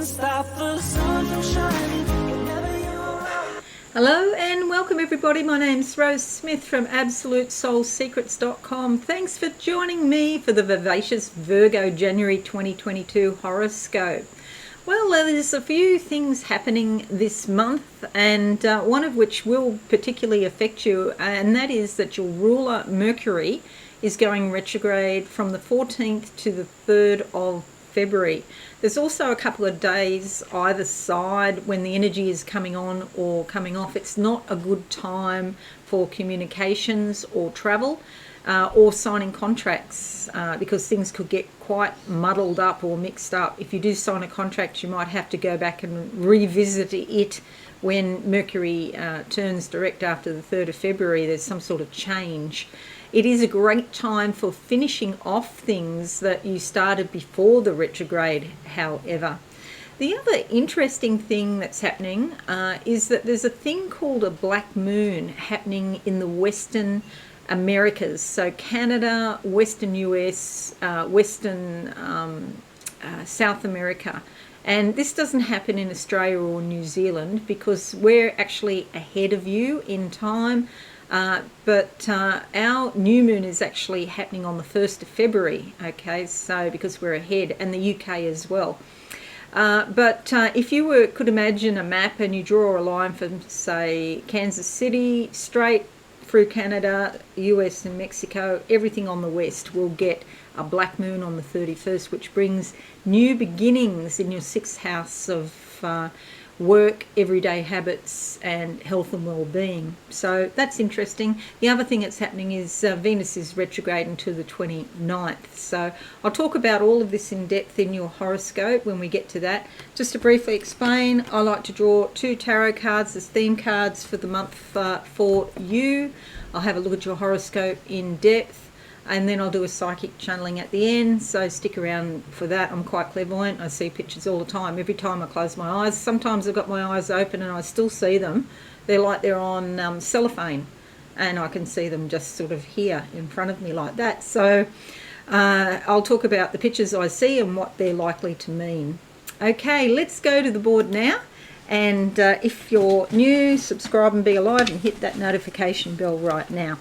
stop the sun from shining whenever you're around. Hello and welcome everybody. My name's Rose Smith from AbsoluteSoulSecrets.com. Thanks for joining me for the Vivacious Virgo January 2022 horoscope. Well, there's a few things happening this month, and one of which will particularly affect you, and that is that your ruler Mercury is going retrograde from the 14th to the 3rd of February. There's also a couple of days either side when the energy is coming on or coming off. It's not a good time for communications or travel or signing contracts because things could get quite muddled up or mixed up. If you do sign a contract, you might have to go back and revisit it when Mercury turns direct after the 3rd of February. There's some sort of change. It is a great time for finishing off things that you started before the retrograde, however. The other interesting thing that's happening is that there's a thing called a black moon happening in the Western Americas. So Canada, Western US, Western South America. And this doesn't happen in Australia or New Zealand because we're actually ahead of you in time. But our new moon is actually happening on the 1st of February, okay, so because we're ahead, and the UK as well. But if you could imagine a map and you draw a line from, say, Kansas City straight through Canada, US and Mexico, everything on the west will get a black moon on the 31st, which brings new beginnings in your 6th house of work, everyday habits and health and well-being. So that's interesting. The other thing that's happening is Venus is retrograde until the 29th. So I'll talk about all of this in depth in your horoscope when we get to that. Just to briefly explain, I like to draw 2 tarot cards as theme cards for the month for you. I'll have a look at your horoscope in depth, and then I'll do a psychic channeling at the end, so stick around for that. I'm quite clairvoyant. I see pictures all the time. Every time I close my eyes, sometimes I've got my eyes open and I still see them. They're like they're on cellophane, and I can see them just sort of here in front of me like that. So I'll talk about the pictures I see and what they're likely to mean. Okay, let's go to the board now. And if you're new, subscribe and be alive and hit that notification bell right now.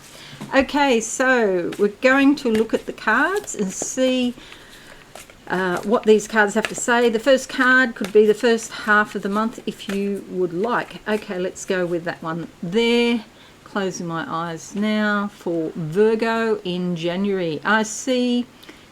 Okay, so we're going to look at the cards and see what these cards have to say. The first card could be the first half of the month if you would like. Okay, let's go with that one there. Closing my eyes now for Virgo in January. I see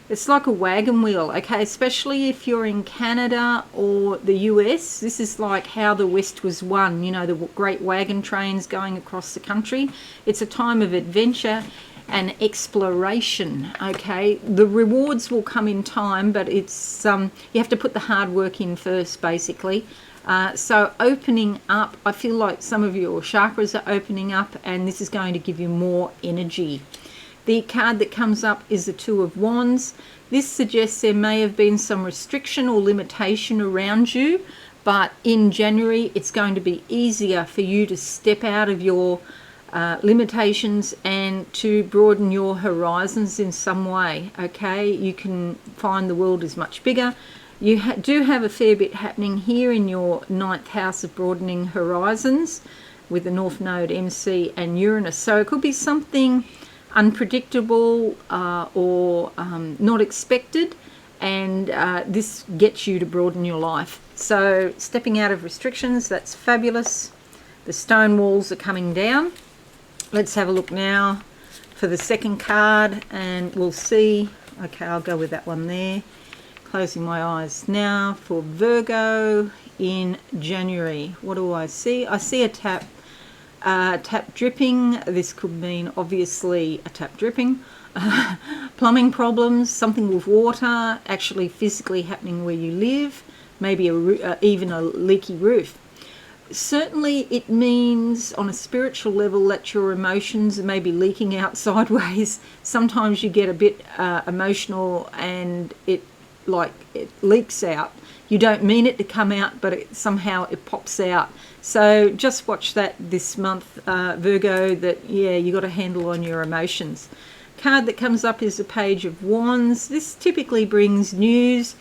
it's like a wagon wheel, okay, especially if you're in Canada or the US. This is like how the West was won, you know, the great wagon trains going across the country. It's a time of adventure and exploration, okay. The rewards will come in time, but it's you have to put the hard work in first, basically. So opening up, I feel like some of your chakras are opening up, and this is going to give you more energy. The card that comes up is the 2 of Wands. This suggests there may have been some restriction or limitation around you, but in January it's going to be easier for you to step out of your limitations and to broaden your horizons in some way, okay? You can find the world is much bigger. You do have a fair bit happening here in your 9th house of broadening horizons with the North Node, MC and Uranus. So it could be something unpredictable or not expected, and this gets you to broaden your life. So stepping out of restrictions, that's fabulous. The stone walls are coming down. Let's have a look now for the second card and we'll see. Okay, I'll go with that one there. Closing my eyes now for Virgo in January. What do I see? I see a tap dripping. This could mean obviously a tap dripping, plumbing problems, something with water actually physically happening where you live, maybe even a leaky roof. Certainly it means on a spiritual level that your emotions are maybe leaking out sideways. Sometimes you get a bit emotional and it leaks out. You don't mean it to come out, but somehow it pops out. So just watch that this month, Virgo, that, yeah, you got a handle on your emotions. Card that comes up is the Page of Wands. This typically brings news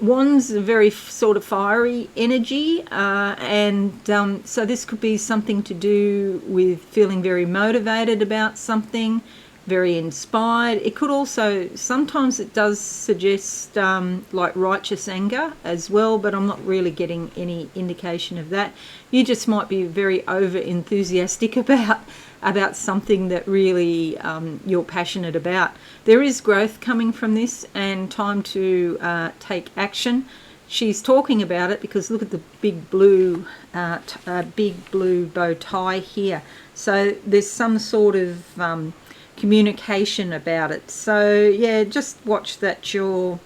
Wands are very sort of fiery energy, so this could be something to do with feeling very motivated about something, very inspired. It could also, sometimes it does suggest like righteous anger as well, but I'm not really getting any indication of that. You just might be very over enthusiastic about something that really you're passionate about. There is growth coming from this and time to take action. She's talking about it because look at the big blue bow tie here. So there's some sort of communication about it. So yeah, just watch that you're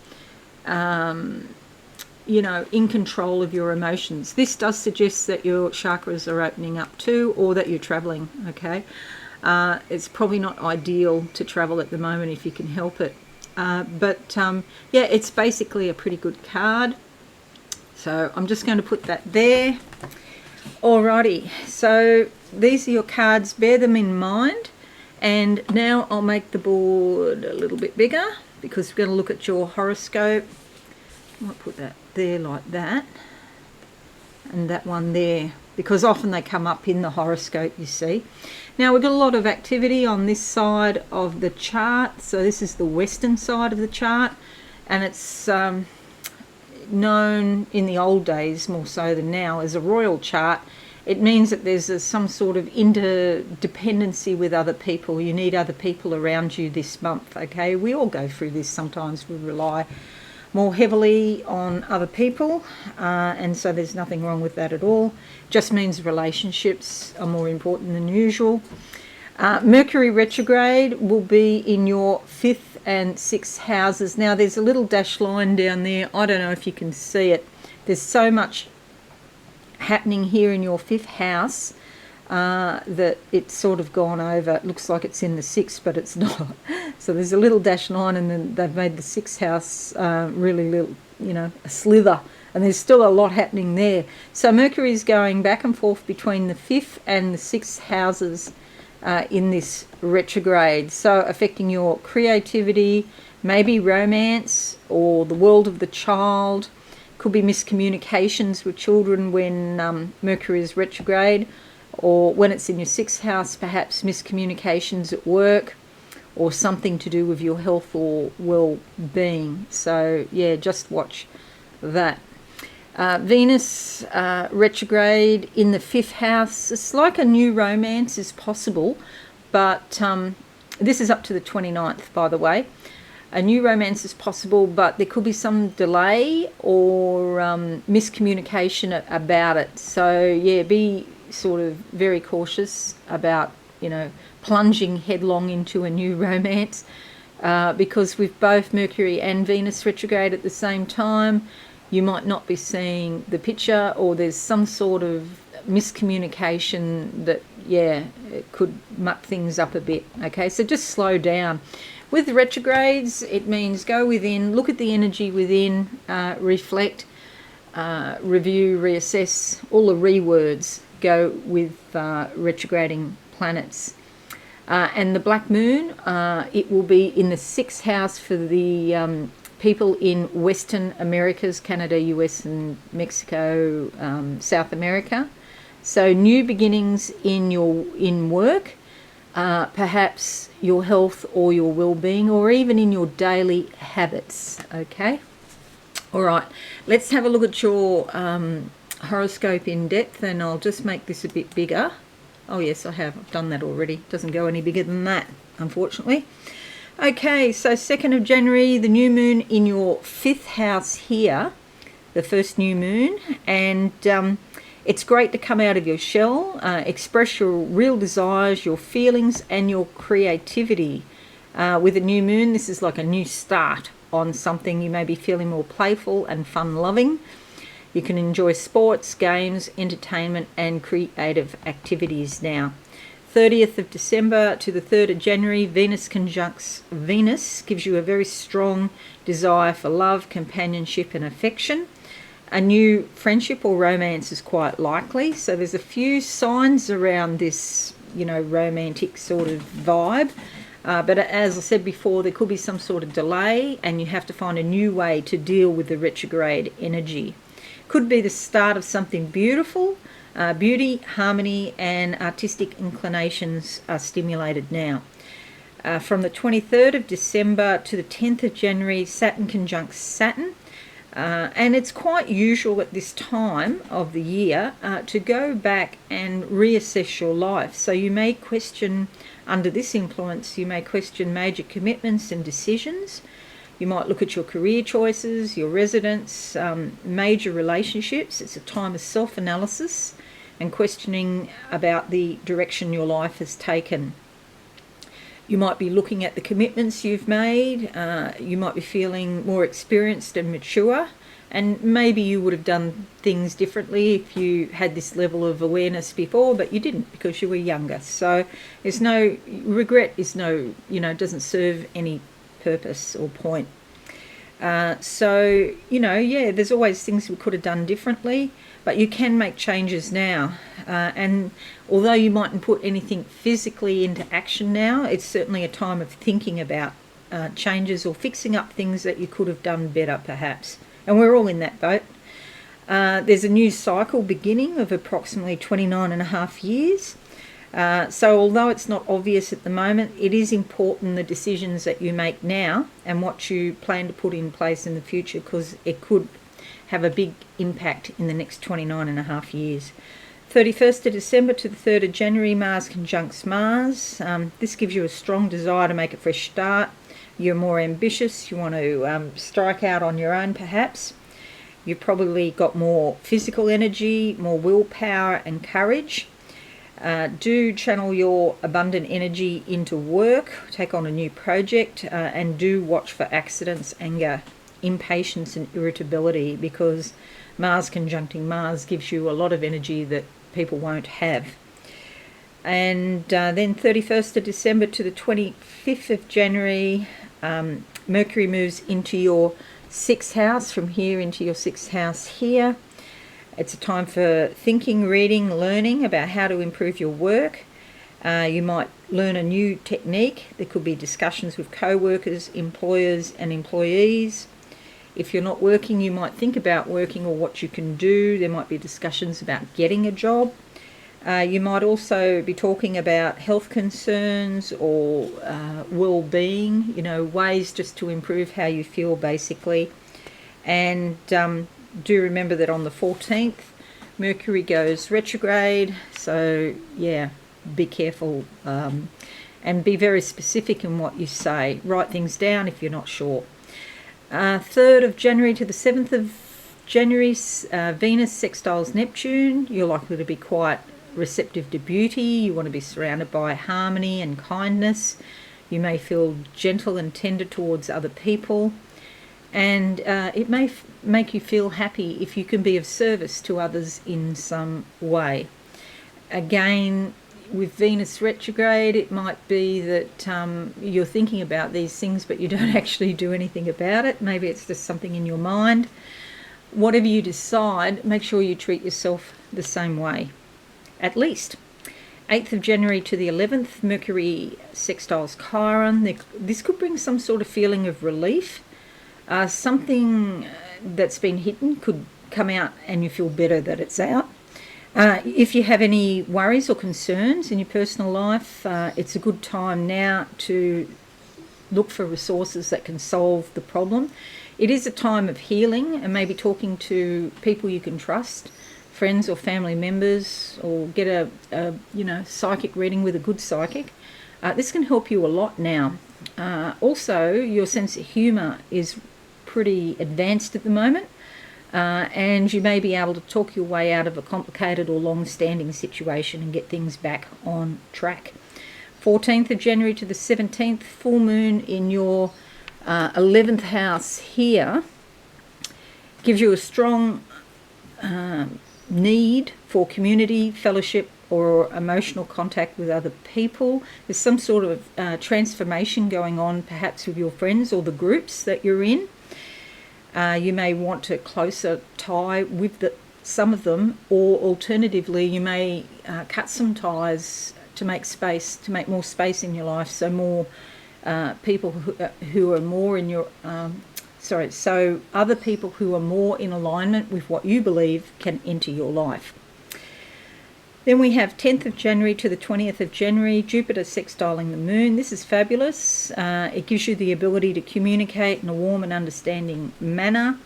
in control of your emotions. This does suggest that your chakras are opening up too, or that you're traveling. Okay, it's probably not ideal to travel at the moment if you can help it, but yeah, it's basically a pretty good card. So I'm just going to put that there. Alrighty, so these are your cards, bear them in mind. And now I'll make the board a little bit bigger because we're going to look at your horoscope. I might put that there like that, and that one there, because often they come up in the horoscope, you see. Now we've got a lot of activity on this side of the chart. So this is the western side of the chart, and it's known in the old days more so than now as a royal chart. It means that there's some sort of interdependency with other people. You need other people around you this month, okay? We all go through this. Sometimes we rely more heavily on other people, and so there's nothing wrong with that at all. Just means relationships are more important than usual. Mercury retrograde will be in your 5th and 6th houses. Now there's a little dashed line down there. I don't know if you can see it. There's so much happening here in your 5th house that it's sort of gone over. It looks like it's in the 6th, but it's not. So there's a little dash line, and then they've made the 6th house really little, a slither, and there's still a lot happening there. So Mercury is going back and forth between the 5th and the 6th houses in this retrograde, so affecting your creativity, maybe romance or the world of the child. Could be miscommunications with children when Mercury is retrograde, or when it's in your 6th house, perhaps miscommunications at work, or something to do with your health or well-being. So yeah, just watch that. Venus retrograde in the 5th house. It's like a new romance is possible, but this is up to the 29th, by the way. A new romance is possible, but there could be some delay or miscommunication about it. So yeah, be sort of very cautious about, plunging headlong into a new romance, because with both Mercury and Venus retrograde at the same time, you might not be seeing the picture, or there's some sort of miscommunication that, yeah, it could muck things up a bit. Okay, so just slow down. With retrogrades, it means go within, look at the energy within, reflect, review, reassess. All the re-words go with retrograding planets. And the black moon, it will be in the 6th house for the people in Western Americas, Canada, US and Mexico, South America. So new beginnings in work, perhaps your health or your well-being, or even in your daily habits. Okay, all right, let's have a look at your horoscope in depth, and I'll just make this a bit bigger. Oh yes, I have. I've done that already. Doesn't go any bigger than that, unfortunately. Okay, so 2nd of January, the new moon in your 5th house here, the first new moon, and it's great to come out of your shell, express your real desires, your feelings, and your creativity. With a new moon, this is like a new start on something. You may be feeling more playful and fun-loving. You can enjoy sports, games, entertainment, and creative activities now. 30th of December to the 3rd of January, Venus conjuncts Venus gives you a very strong desire for love, companionship, and affection. A new friendship or romance is quite likely. So there's a few signs around this, romantic sort of vibe. But as I said before, there could be some sort of delay and you have to find a new way to deal with the retrograde energy. Could be the start of something beautiful. Beauty, harmony and artistic inclinations are stimulated now. From the 23rd of December to the 10th of January, Saturn conjuncts Saturn. And it's quite usual at this time of the year to go back and reassess your life. So you may question, under this influence, you may question major commitments and decisions. You might look at your career choices, your residence, major relationships. It's a time of self-analysis and questioning about the direction your life has taken. You might be looking at the commitments you've made. You might be feeling more experienced and mature. And maybe you would have done things differently if you had this level of awareness before, but you didn't because you were younger. So there's no regret, doesn't serve any purpose or point. There's always things we could have done differently, but you can make changes now. And although you mightn't put anything physically into action now, it's certainly a time of thinking about changes or fixing up things that you could have done better, perhaps. And we're all in that boat. There's a new cycle beginning of approximately 29 and a half years. So although it's not obvious at the moment, it is important the decisions that you make now and what you plan to put in place in the future, because it could have a big impact in the next 29 and a half years. 31st of December to the 3rd of January, Mars conjuncts Mars. This gives you a strong desire to make a fresh start. You're more ambitious. You want to strike out on your own, perhaps. You've probably got more physical energy, more willpower and courage. Do channel your abundant energy into work, take on a new project, and do watch for accidents, anger, impatience and irritability, because Mars conjuncting Mars gives you a lot of energy that people won't have. And then 31st of December to the 25th of January, Mercury moves into your 6th house, from here into your 6th house here. It's a time for thinking, reading, learning about how to improve your work. You might learn a new technique. There could be discussions with co-workers, employers and employees. If you're not working, you might think about working or what you can do. There might be discussions about getting a job. You might also be talking about health concerns or well-being, ways just to improve how you feel, basically. And do remember that on the 14th, Mercury goes retrograde. So, be careful and be very specific in what you say. Write things down if you're not sure. 3rd of January to the 7th of January, Venus sextiles Neptune. You're likely to be quite receptive to beauty. You want to be surrounded by harmony and kindness. You may feel gentle and tender towards other people. And it may make you feel happy if you can be of service to others in some way. Again, with Venus retrograde, it might be that you're thinking about these things, but you don't actually do anything about it. Maybe it's just something in your mind. Whatever you decide, make sure you treat yourself the same way, at least. 8th of January to the 11th, Mercury sextiles Chiron. This could bring some sort of feeling of relief. Something that's been hidden could come out and you feel better that it's out. If you have any worries or concerns in your personal life, it's a good time now to look for resources that can solve the problem. It is a time of healing, and maybe talking to people you can trust, friends or family members, or get a psychic reading with a good psychic. This can help you a lot now. Also, your sense of humour is pretty advanced at the moment, and you may be able to talk your way out of a complicated or long-standing situation and get things back on track. 14th of January to the 17th, full moon in your 11th house here gives you a strong need for community, fellowship or emotional contact with other people. There's some sort of transformation going on, perhaps with your friends or the groups that you're in. You may want a closer tie with some of them, or alternatively you may cut some ties to make space, to make more space in your life, so more people who are more in your so other people who are more in alignment with what you believe can enter your life. Then we have 10th of January to the 20th of January, Jupiter sextiling the moon. This is fabulous. It gives you the ability to communicate in a warm and understanding manner.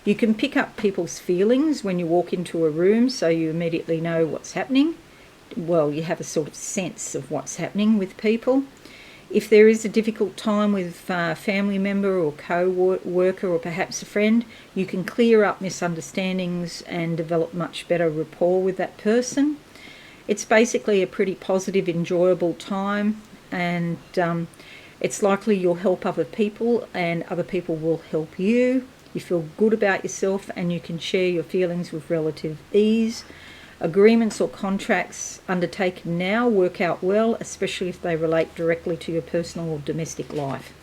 You can pick up people's feelings when you walk into a room, so you immediately know what's happening. Well, you have a sort of sense of what's happening with people. If there is a difficult time with a family member or co-worker or perhaps a friend, you can clear up misunderstandings and develop much better rapport with that person. It's basically a pretty positive, enjoyable time, and it's likely you'll help other people and other people will help you. You feel good about yourself and you can share your feelings with relative ease. Agreements or contracts undertaken now work out well, especially if they relate directly to your personal or domestic life.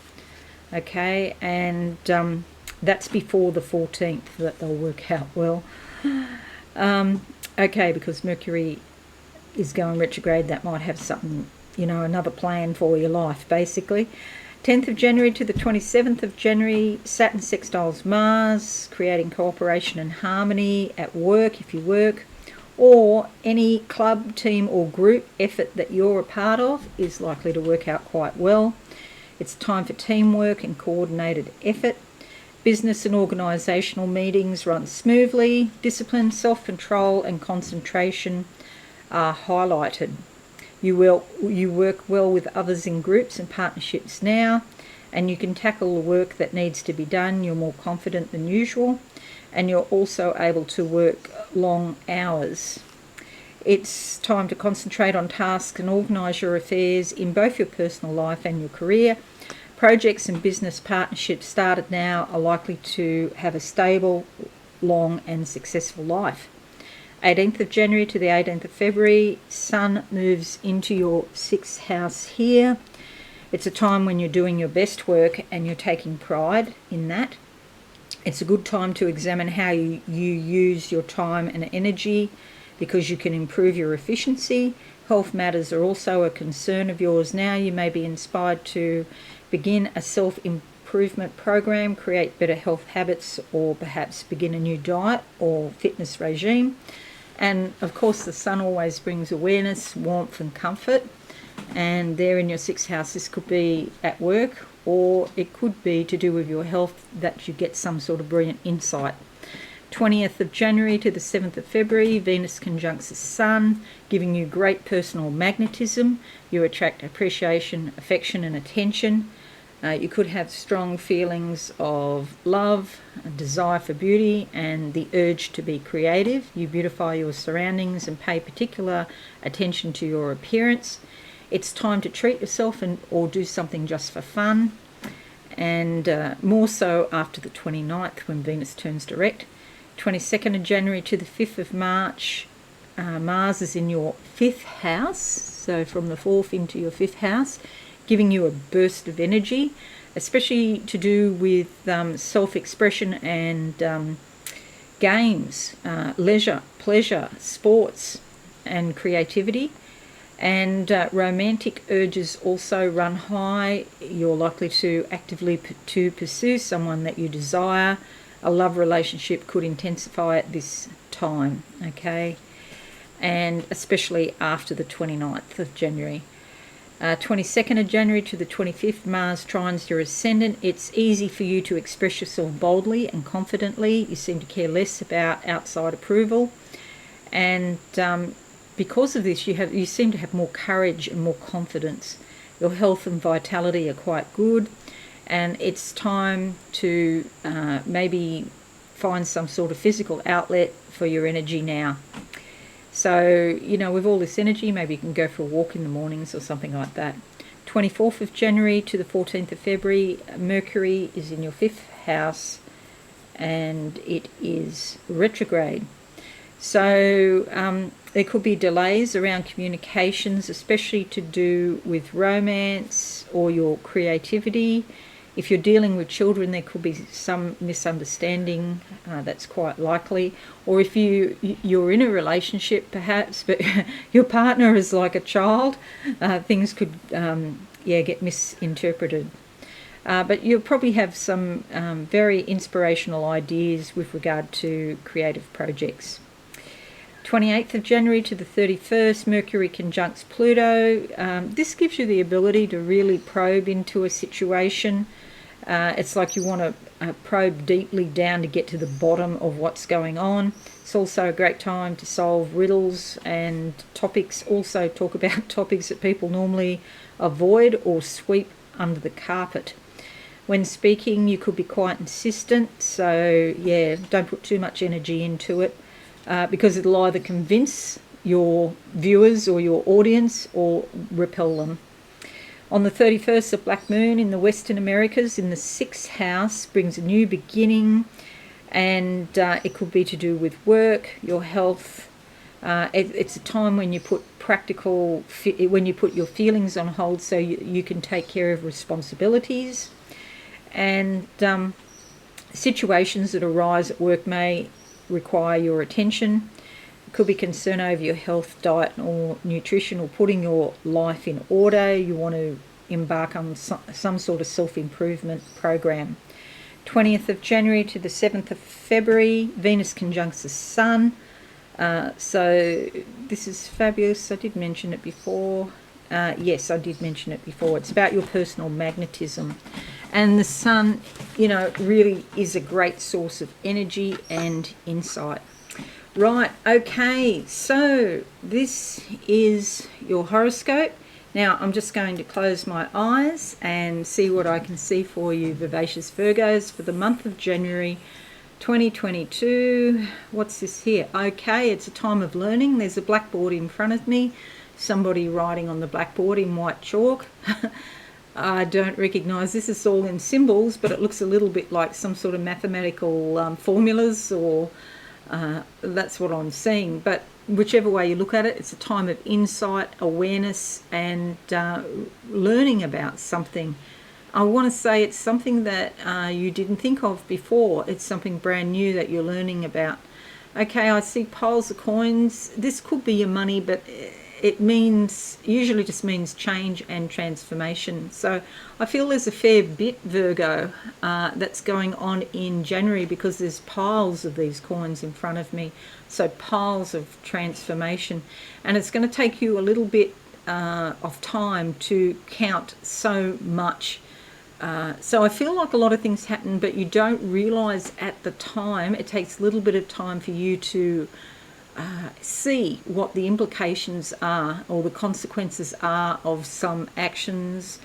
Okay, and that's before the 14th that they'll work out well. Okay, because Mercury is going retrograde, that might have something, another plan for your life, basically. 10th of January to the 27th of January, Saturn sextiles Mars, creating cooperation and harmony at work, if you work, or any club, team or group effort that you're a part of is likely to work out quite well. It's time for teamwork and coordinated effort. Business and organisational meetings run smoothly. Discipline, self-control and concentration are highlighted. You work well with others in groups and partnerships now, and you can tackle the work that needs to be done. You're more confident than usual, and you're also able to work long hours. It's time to concentrate on tasks and organise your affairs in both your personal life and your career. Projects and business partnerships started now are likely to have a stable, long and successful life. 18th of January to the 18th of February, Sun moves into your 6th house here. It's a time when you're doing your best work and you're taking pride in that. It's a good time to examine how you use your time and energy, because you can improve your efficiency. Health matters are also a concern of yours now. You may be inspired to begin a self-improvement program, create better health habits, or perhaps begin a new diet or fitness regime. And of course the Sun always brings awareness, warmth and comfort. And there in your 6th house, this could be at work, or it could be to do with your health, that you get some sort of brilliant insight. 20th of January to the 7th of February, Venus conjuncts the Sun, giving you great personal magnetism. You attract appreciation, affection and attention. You could have strong feelings of love, a desire for beauty and the urge to be creative. You beautify your surroundings and pay particular attention to your appearance. It's time to treat yourself or do something just for fun, and more so after the 29th when Venus turns direct. 22nd of January to the 5th of March, Mars is in your 5th house, so from the 4th into your 5th house, giving you a burst of energy, especially to do with self-expression and games, leisure, pleasure, sports and creativity. And romantic urges also run high. You're likely to actively to pursue someone that you desire. A love relationship could intensify at this time, okay? And especially after the 29th of January. 22nd of January to the 25th, Mars trines your ascendant. It's easy for you to express yourself boldly and confidently. You seem to care less about outside approval. And because of this, you seem to have more courage and more confidence. Your health and vitality are quite good, and it's time to maybe find some sort of physical outlet for your energy now. So, with all this energy, maybe you can go for a walk in the mornings or something like that. 24th of January to the 14th of February, Mercury is in your 5th house and it is retrograde. So there could be delays around communications, especially to do with romance or your creativity. If you're dealing with children, there could be some misunderstanding, that's quite likely. Or if you're in a relationship perhaps, but your partner is like a child, things could get misinterpreted. But you'll probably have some very inspirational ideas with regard to creative projects. 28th of January to the 31st, Mercury conjuncts Pluto. This gives you the ability to really probe into a situation. It's like you want to probe deeply down to get to the bottom of what's going on. It's also a great time to solve riddles and topics. Also talk about topics that people normally avoid or sweep under the carpet. When speaking, you could be quite insistent, so don't put too much energy into it, because it'll either convince your viewers or your audience or repel them. On the 31st, a black moon in the Western Americas in the 6th house brings a new beginning, and it could be to do with work, your health. It's a time when you put when you put your feelings on hold so you can take care of responsibilities. And situations that arise at work may require your attention. It could be concern over your health, diet or nutrition, or putting your life in order. You want to embark on some sort of self-improvement program. 20th of January to the 7th of February, Venus conjuncts the Sun. So this is fabulous. I did mention it before. Yes, I did mention it before. It's about your personal magnetism. And the Sun, really is a great source of energy and insight. Right, okay, so this is your horoscope. Now I'm just going to close my eyes and see what I can see for you, Vivacious Virgos, for the month of January 2022. What's this here? Okay, it's a time of learning. There's a blackboard in front of me. Somebody writing on the blackboard in white chalk. I don't recognise this. Is all in symbols, but it looks a little bit like some sort of mathematical formulas, or that's what I'm seeing. But whichever way you look at it, it's a time of insight, awareness, and learning about something. I want to say it's something that you didn't think of before. It's something brand new that you're learning about. Okay, I see piles of coins. This could be your money, but it usually just means change and transformation. So I feel there's a fair bit, Virgo, that's going on in January, because there's piles of these coins in front of me. So piles of transformation. And it's going to take you a little bit of time to count so much. So I feel like a lot of things happen, but you don't realise at the time. It takes a little bit of time for you to see what the implications are or the consequences are of some actions.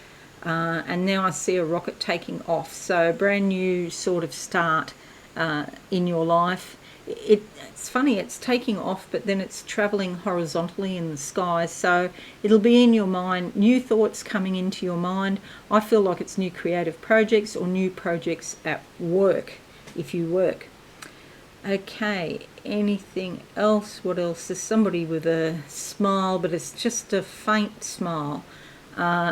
And now I see a rocket taking off. So a brand new sort of start in your life. It's funny, it's taking off, but then it's travelling horizontally in the sky. So it'll be in your mind, new thoughts coming into your mind. I feel like it's new creative projects or new projects at work, if you work. Okay, anything else? What else? There's somebody with a smile, but it's just a faint smile.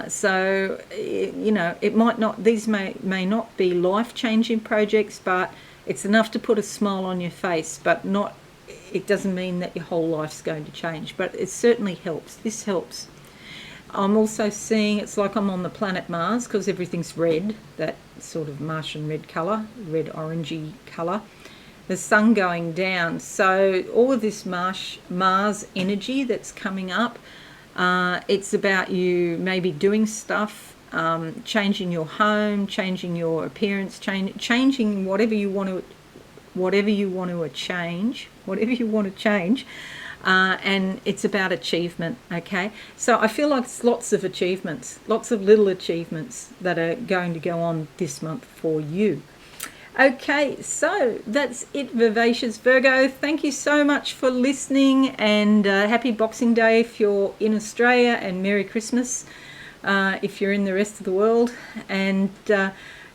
So, it might not, these may not be life-changing projects, but it's enough to put a smile on your face, but it doesn't mean that your whole life's going to change, but it certainly helps. This helps. I'm also seeing, it's like I'm on the planet Mars, because everything's red, that sort of Martian red colour, red orangey colour. The sun going down. So all of this Mars energy that's coming up, it's about you maybe doing stuff, changing your home, changing your appearance, changing whatever you want to change, and it's about achievement. Okay, so I feel like it's lots of achievements, lots of little achievements that are going to go on this month for you. Okay, so that's it, Vivacious Virgo. Thank you so much for listening, and happy Boxing Day if you're in Australia, and Merry Christmas if you're in the rest of the world. And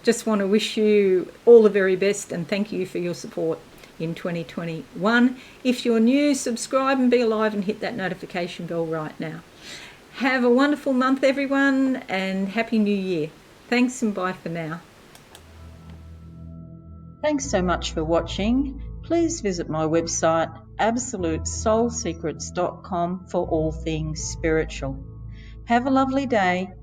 just want to wish you all the very best, and thank you for your support in 2021. If you're new, subscribe and be alive and hit that notification bell right now. Have a wonderful month, everyone, and Happy New Year. Thanks and bye for now. Thanks so much for watching. Please visit my website absolutesoulsecrets.com for all things spiritual. Have a lovely day.